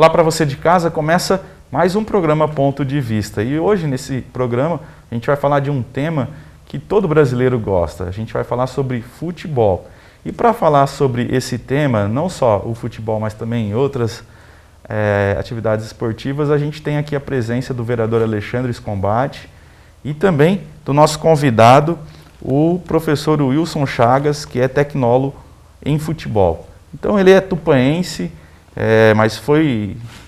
Olá para você de casa, começa mais um programa Ponto de Vista. E hoje, nesse programa, a gente vai falar de um tema que todo brasileiro gosta. A gente vai falar sobre futebol. E para falar sobre esse tema, não só o futebol, mas também outras atividades esportivas, a gente tem aqui a presença do vereador Alexandre Scombatti e também do nosso convidado, o professor Wilson Chagas, que é tecnólogo em futebol. Então ele é tupanense, mas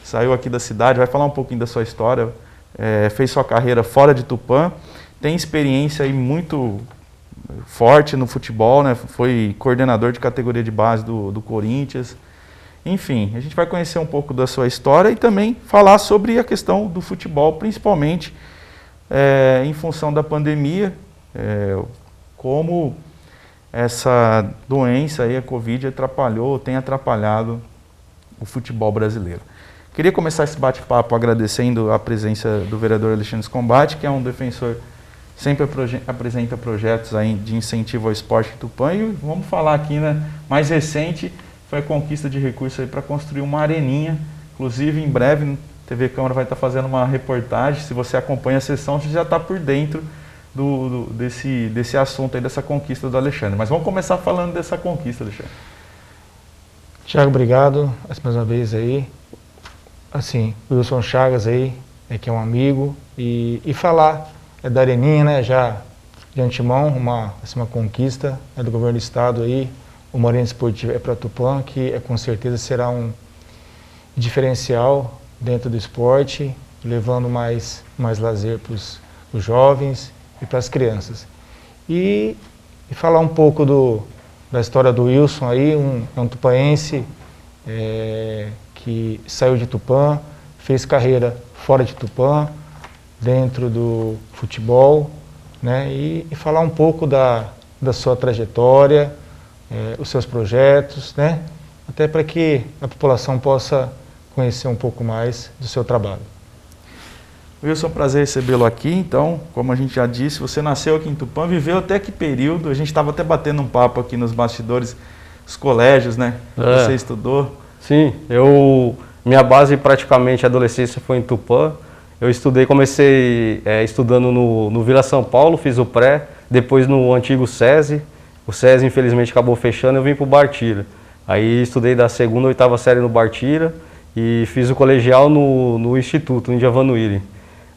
saiu aqui da cidade, vai falar um pouquinho da sua história, fez sua carreira fora de Tupã, tem experiência aí muito forte no futebol, né? Foi coordenador de categoria de base do Corinthians. Enfim, a gente vai conhecer um pouco da sua história e também falar sobre a questão do futebol, principalmente em função da pandemia, como essa doença aí, a Covid, tem atrapalhado o futebol brasileiro. Queria começar esse bate-papo agradecendo a presença do vereador Alexandre Scombatti, que é um defensor, sempre apresenta projetos aí de incentivo ao esporte em Tupã, e vamos falar aqui, né, mais recente, foi a conquista de recursos aí para construir uma areninha. Inclusive, em breve, a TV Câmara vai estar fazendo uma reportagem. Se você acompanha a sessão, você já está por dentro desse assunto aí, dessa conquista do Alexandre. Mas vamos começar falando dessa conquista, Alexandre. Tiago, obrigado mais uma vez aí. Assim, o Wilson Chagas aí, que é um amigo, e falar da areninha, né, já de antemão, uma conquista do governo do estado aí. Uma arena esportiva para Tupã, que com certeza será um diferencial dentro do esporte, levando mais lazer para os jovens e para as crianças. E falar um pouco da história do Wilson aí, um tupaense que saiu de Tupã, fez carreira fora de Tupã, dentro do futebol, né? E falar um pouco da sua trajetória, os seus projetos, né? Até para que a população possa conhecer um pouco mais do seu trabalho. Wilson, prazer recebê-lo aqui. Então, como a gente já disse, você nasceu aqui em Tupã, viveu até que período? A gente estava até batendo um papo aqui nos bastidores, os colégios, né? Você estudou? Sim, minha base praticamente, a adolescência foi em Tupã. Eu comecei estudando no Vila São Paulo, fiz o pré, depois no antigo SESI. O SESI, infelizmente, acabou fechando, eu vim para o Bartira. Aí estudei da 2ª à 8ª série no Bartira e fiz o colegial no Instituto, em Javanuíri.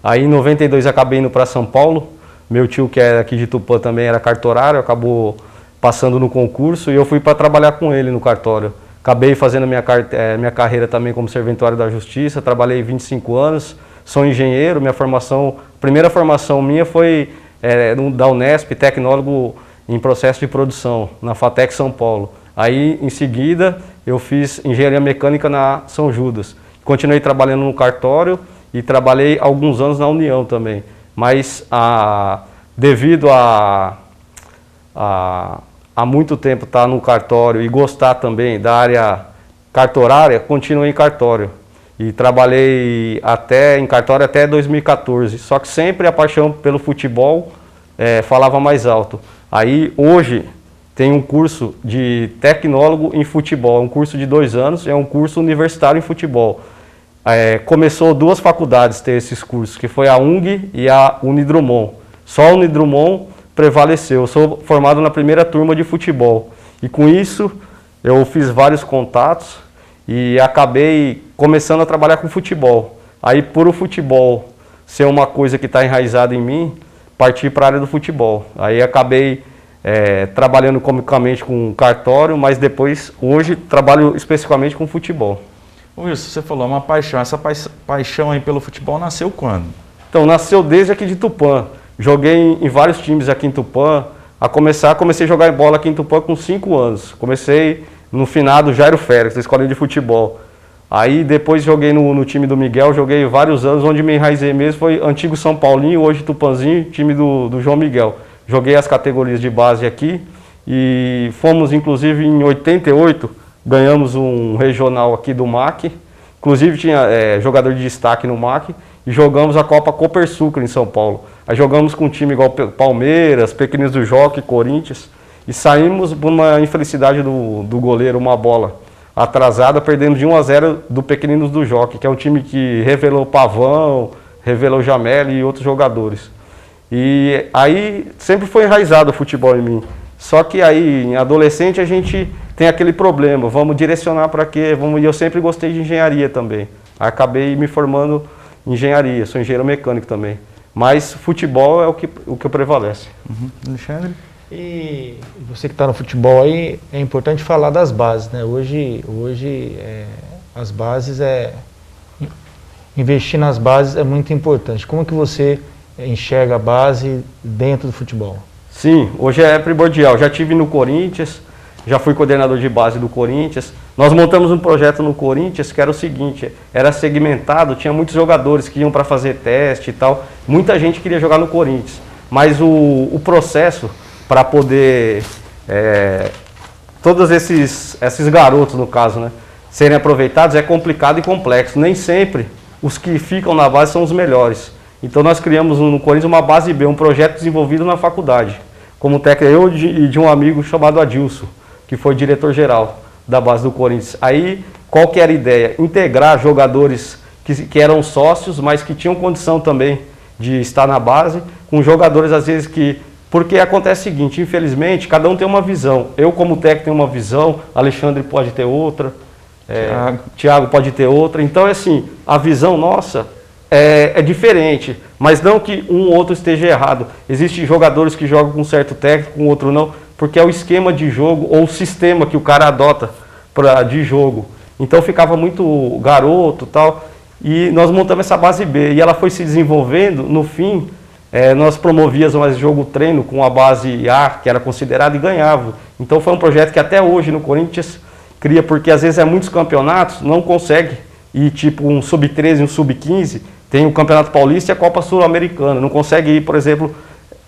Aí em 92 acabei indo para São Paulo. Meu tio, que é aqui de Tupã, também era cartorário, acabou passando no concurso e eu fui para trabalhar com ele no cartório. Acabei fazendo minha carreira também como serventuário da Justiça, trabalhei 25 anos, sou engenheiro, primeira formação minha foi da Unesp, tecnólogo em processo de produção, na FATEC São Paulo. Aí, em seguida, eu fiz engenharia mecânica na São Judas. Continuei trabalhando no cartório e trabalhei alguns anos na União também. Mas, devido a muito tempo estar no cartório e gostar também da área cartorária, continuei em cartório. E trabalhei em cartório até 2014. Só que sempre a paixão pelo futebol falava mais alto. Aí, hoje, tem um curso de tecnólogo em futebol, um curso de 2 anos, é um curso universitário em futebol. Começou 2 faculdades a ter esses cursos, que foi a UNG e a Unidrumon. Só a Unidrumon prevaleceu. Eu sou formado na primeira turma de futebol. E com isso, eu fiz vários contatos e acabei começando a trabalhar com futebol. Aí, por o futebol ser uma coisa que está enraizada em mim, parti para a área do futebol. Aí acabei trabalhando comicamente com cartório, mas depois, hoje, trabalho especificamente com futebol. Wilson, você falou uma paixão. Essa paixão aí pelo futebol nasceu quando? Então, nasceu desde aqui de Tupã. Joguei em vários times aqui em Tupã. Comecei a jogar bola aqui em Tupã com 5 anos. Comecei no finado Jairo Félix, da escolinha de futebol. Aí depois joguei no time do Miguel, joguei vários anos, onde me enraizei mesmo foi antigo São Paulinho, hoje Tupanzinho, time do João Miguel. Joguei as categorias de base aqui e fomos, inclusive, em 88, ganhamos um regional aqui do MAC. Inclusive tinha jogador de destaque no MAC e jogamos a Copa Copersucre em São Paulo. Aí jogamos com um time igual Palmeiras, Pequeninos do Jockey, Corinthians e saímos por uma infelicidade do goleiro, uma bola. atrasada, perdendo de 1-0 do Pequeninos do Jockey, que é um time que revelou Pavão, revelou Jamel e outros jogadores. E aí sempre foi enraizado o futebol em mim. Só que aí, em adolescente, a gente tem aquele problema, vamos direcionar para quê? E eu sempre gostei de engenharia também. Acabei me formando em engenharia, sou engenheiro mecânico também. Mas futebol é o que prevalece. Alexandre? E você que está no futebol aí, é importante falar das bases, né? Hoje as bases investir nas bases é muito importante. Como que você enxerga a base dentro do futebol? Sim, hoje é primordial. Já tive no Corinthians, já fui coordenador de base do Corinthians. Nós montamos um projeto no Corinthians que era o seguinte, era segmentado, tinha muitos jogadores que iam para fazer teste e tal. Muita gente queria jogar no Corinthians, mas o processo para poder todos esses garotos, no caso, né, serem aproveitados é complicado e complexo. Nem sempre os que ficam na base são os melhores. Então nós criamos no Corinthians uma base B, um projeto desenvolvido na faculdade. Como técnico, eu e de um amigo chamado Adilson, que foi diretor-geral da base do Corinthians. Aí, qual que era a ideia? Integrar jogadores que eram sócios, mas que tinham condição também de estar na base, com jogadores às vezes que... Porque acontece o seguinte, infelizmente, cada um tem uma visão. Eu como técnico tenho uma visão, Alexandre pode ter outra, Thiago pode ter outra. Então, assim, a visão nossa é diferente, mas não que um ou outro esteja errado. Existem jogadores que jogam com um certo técnico, com outro não, porque é o esquema de jogo ou o sistema que o cara adota de jogo. Então ficava muito garoto e tal, e nós montamos essa base B, e ela foi se desenvolvendo. No fim, nós promovíamos mais jogo-treino com a base A, que era considerada, e ganhava. Então foi um projeto que até hoje no Corinthians cria, porque às vezes muitos campeonatos não consegue ir, tipo um sub-13, um sub-15, tem o Campeonato Paulista e a Copa Sul-Americana, não consegue ir, por exemplo,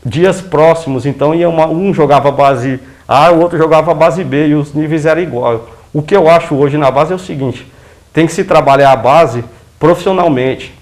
dias próximos, então um jogava base A, o outro jogava base B, e os níveis eram iguais. O que eu acho hoje na base é o seguinte, tem que se trabalhar a base profissionalmente.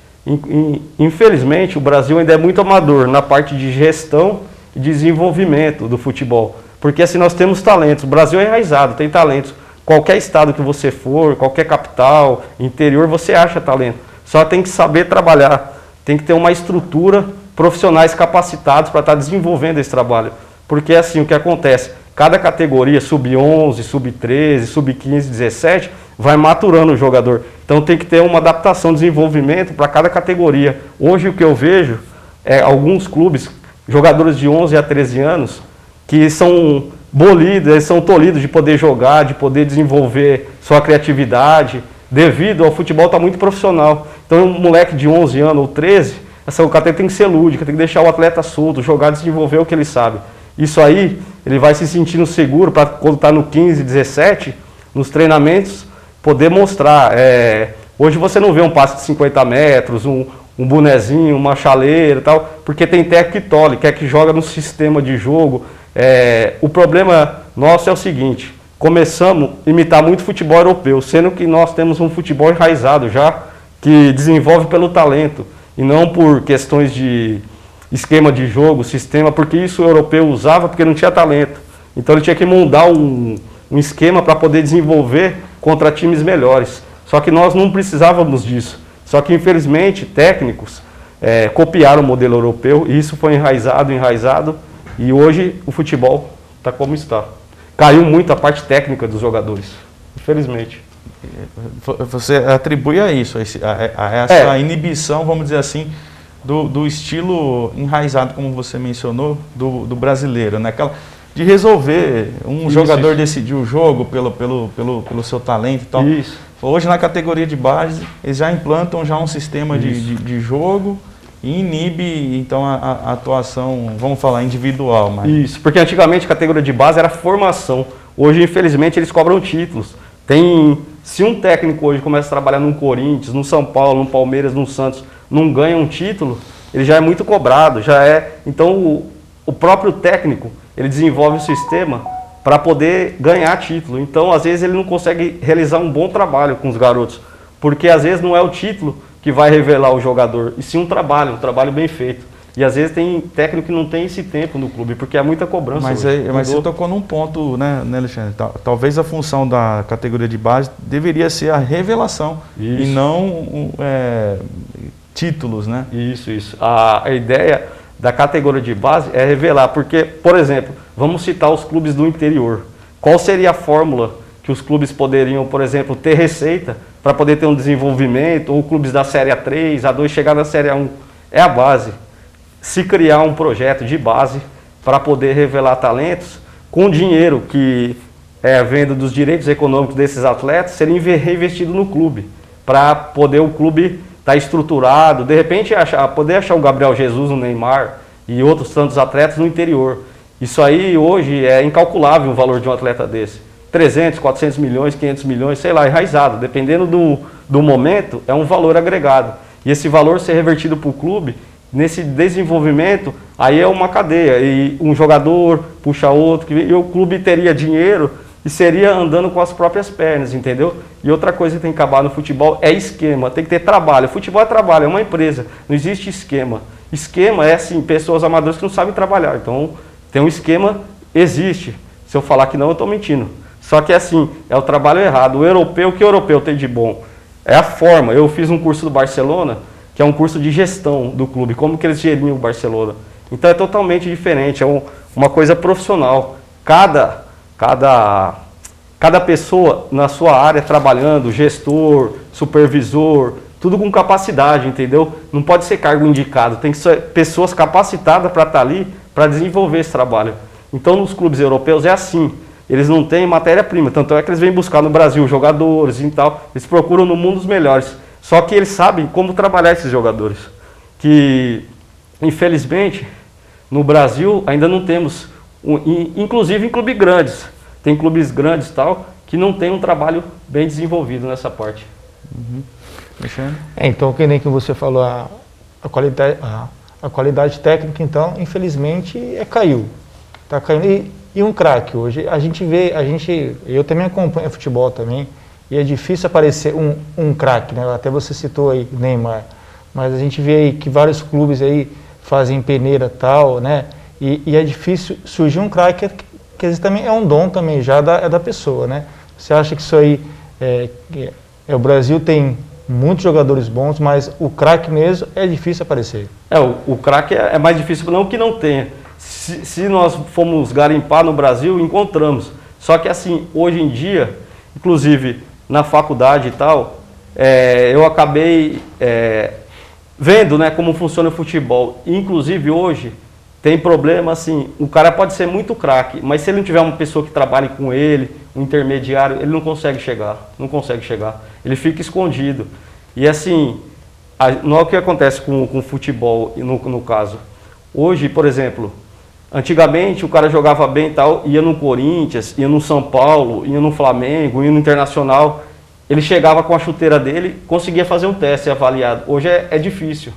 Infelizmente, o Brasil ainda é muito amador na parte de gestão e desenvolvimento do futebol, porque assim nós temos talentos, o Brasil é enraizado, tem talentos. Qualquer estado que você for, qualquer capital, interior, você acha talento. Só tem que saber trabalhar, tem que ter uma estrutura, profissionais capacitados para estar desenvolvendo esse trabalho. Porque assim, o que acontece? Cada categoria, sub-11, sub-13, sub-15, 17, vai maturando o jogador. Então tem que ter uma adaptação, desenvolvimento para cada categoria. Hoje o que eu vejo é alguns clubes, jogadores de 11 a 13 anos, que são bolidos, eles são tolhidos de poder jogar, de poder desenvolver sua criatividade, devido ao futebol estar muito profissional. Então um moleque de 11 anos ou 13, essa categoria tem que ser lúdica, tem que deixar o atleta solto, jogar, desenvolver o que ele sabe. Isso aí, ele vai se sentindo seguro para quando está no 15, 17, nos treinamentos, poder mostrar. Hoje você não vê um passe de 50 metros, um bonezinho, uma chaleira e tal, porque tem técnico que tolhe, quer que joga no sistema de jogo. O problema nosso é o seguinte, começamos a imitar muito futebol europeu, sendo que nós temos um futebol enraizado já, que desenvolve pelo talento, e não por questões de esquema de jogo, sistema, porque isso o europeu usava porque não tinha talento. Então ele tinha que moldar um esquema para poder desenvolver contra times melhores. Só que nós não precisávamos disso. Só que infelizmente técnicos copiaram o modelo europeu, e isso foi enraizado, e hoje o futebol está como está. Caiu muito a parte técnica dos jogadores, infelizmente. Você atribui a isso, a essa inibição, vamos dizer assim, do estilo enraizado, como você mencionou, do brasileiro, né? De resolver, jogador decidir o jogo pelo seu talento e tal. Isso. Hoje na categoria de base, eles já implantam já um sistema de jogo e inibe então a atuação, vamos falar, individual. Mas... Isso, porque antigamente a categoria de base era formação. Hoje, infelizmente, eles cobram títulos. Se um técnico hoje começa a trabalhar num Corinthians, no São Paulo, no Palmeiras, no Santos, não ganha um título, ele já é muito cobrado. Então, o próprio técnico, ele desenvolve o sistema para poder ganhar título. Então, às vezes, ele não consegue realizar um bom trabalho com os garotos, porque às vezes não é o título que vai revelar o jogador, e sim um trabalho bem feito. E às vezes tem técnico que não tem esse tempo no clube, porque é muita cobrança. Mas você tocou num ponto, né, Alexandre? Talvez a função da categoria de base deveria ser a revelação e não títulos, né? Isso. A ideia da categoria de base é revelar, porque, por exemplo, vamos citar os clubes do interior. Qual seria a fórmula que os clubes poderiam, por exemplo, ter receita para poder ter um desenvolvimento, ou clubes da Série A3, A2, chegar na Série A1? É a base. Se criar um projeto de base para poder revelar talentos com dinheiro que é a venda dos direitos econômicos desses atletas, seria reinvestido no clube, para poder o clube estar estruturado, de repente poder achar o Gabriel Jesus, o Neymar e outros tantos atletas no interior. Isso aí hoje é incalculável o valor de um atleta desse. 300, 400 milhões, 500 milhões, sei lá, enraizado. Dependendo do momento, é um valor agregado. E esse valor ser revertido para o clube, nesse desenvolvimento, aí é uma cadeia. E um jogador puxa outro, e o clube teria dinheiro e seria andando com as próprias pernas, entendeu? E outra coisa que tem que acabar no futebol é esquema, tem que ter trabalho. Futebol é trabalho, é uma empresa, não existe esquema. Esquema é assim, pessoas amadoras que não sabem trabalhar. Então, tem um esquema, existe. Se eu falar que não, eu estou mentindo. Só que assim, é o trabalho errado. O europeu, o que o europeu tem de bom? É a forma. Eu fiz um curso do Barcelona, que é um curso de gestão do clube, como que eles geriam o Barcelona. Então é totalmente diferente, é uma coisa profissional. Cada pessoa na sua área trabalhando, gestor, supervisor, tudo com capacidade, entendeu? Não pode ser cargo indicado, tem que ser pessoas capacitadas para estar ali, para desenvolver esse trabalho. Então nos clubes europeus é assim, eles não têm matéria-prima, tanto é que eles vêm buscar no Brasil jogadores e tal, eles procuram no mundo os melhores. Só que eles sabem como trabalhar esses jogadores. Que, infelizmente, no Brasil ainda não temos, inclusive em clubes grandes. Tem clubes grandes tal, que não tem um trabalho bem desenvolvido nessa parte. Então, que nem que você falou, a qualidade técnica, então, infelizmente, caiu. Tá caindo. E um craque hoje, eu também acompanho futebol também, e é difícil aparecer um craque, né? Até você citou aí Neymar, mas a gente vê aí que vários clubes aí fazem peneira e tal, né? E é difícil surgir um craque, que às vezes também é um dom também já da pessoa, né? Você acha que isso aí, o Brasil tem muitos jogadores bons, mas o craque mesmo é difícil aparecer. O craque é mais difícil, não que não tenha. Se nós formos garimpar no Brasil, encontramos. Só que assim, hoje em dia, inclusive na faculdade e tal, eu acabei vendo, né, como funciona o futebol. Inclusive hoje tem problema assim, o cara pode ser muito craque, mas se ele não tiver uma pessoa que trabalhe com ele, um intermediário, ele não consegue chegar, ele fica escondido. E assim, não é o que acontece com o futebol no caso. Hoje, por exemplo, antigamente o cara jogava bem e tal, ia no Corinthians, ia no São Paulo, ia no Flamengo, ia no Internacional, ele chegava com a chuteira dele, conseguia fazer um teste avaliado. Hoje é difícil.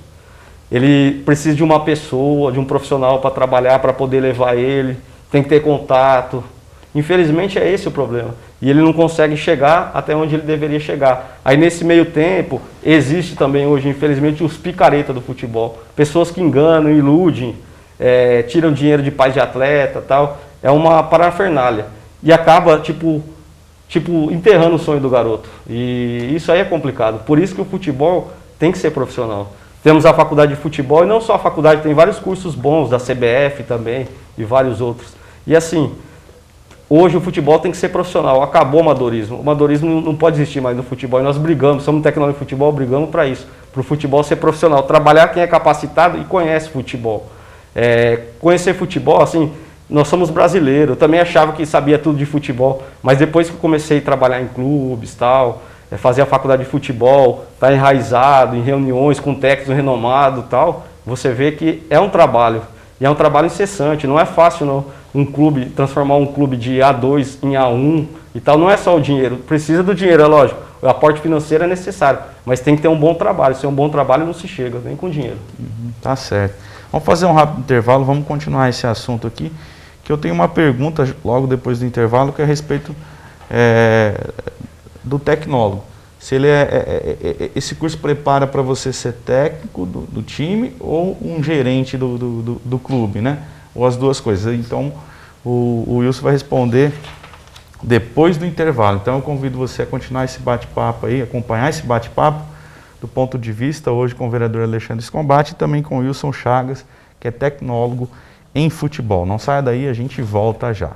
Ele precisa de uma pessoa, de um profissional para trabalhar, para poder levar ele, tem que ter contato. Infelizmente é esse o problema. E ele não consegue chegar até onde ele deveria chegar. Aí nesse meio tempo, existe também hoje, infelizmente, os picaretas do futebol. Pessoas que enganam, iludem, tiram dinheiro de pais de atleta e tal. É uma parafernália. E acaba, tipo, enterrando o sonho do garoto. E isso aí é complicado. Por isso que o futebol tem que ser profissional. Temos a faculdade de futebol, e não só a faculdade, tem vários cursos bons, da CBF também, e vários outros. E assim, hoje o futebol tem que ser profissional, acabou o amadorismo. O amadorismo não pode existir mais no futebol, e nós brigamos, somos tecnólogos de futebol, brigamos para isso, para o futebol ser profissional, trabalhar quem é capacitado e conhece futebol. Conhecer futebol, assim, nós somos brasileiros, eu também achava que sabia tudo de futebol, mas depois que eu comecei a trabalhar em clubes e tal, fazer a faculdade de futebol, estar enraizado em reuniões com técnicos renomados e tal, você vê que é um trabalho, e é um trabalho incessante, não é fácil não, transformar um clube de A2 em A1 e tal, não é só o dinheiro, precisa do dinheiro, é lógico, o aporte financeiro é necessário, mas tem que ter um bom trabalho, sem um bom trabalho não se chega, nem com dinheiro. Tá certo. Vamos fazer um rápido intervalo, vamos continuar esse assunto aqui, que eu tenho uma pergunta logo depois do intervalo, que é a respeito do tecnólogo. se ele esse curso prepara para você ser técnico do time ou um gerente do clube, né? Ou as duas coisas. Então, o Wilson vai responder depois do intervalo. Então, eu convido você a continuar esse bate-papo aí, acompanhar esse bate-papo do ponto de vista hoje com o vereador Alexandre Scombate e também com o Wilson Chagas, que é tecnólogo em futebol. Não saia daí, a gente volta já.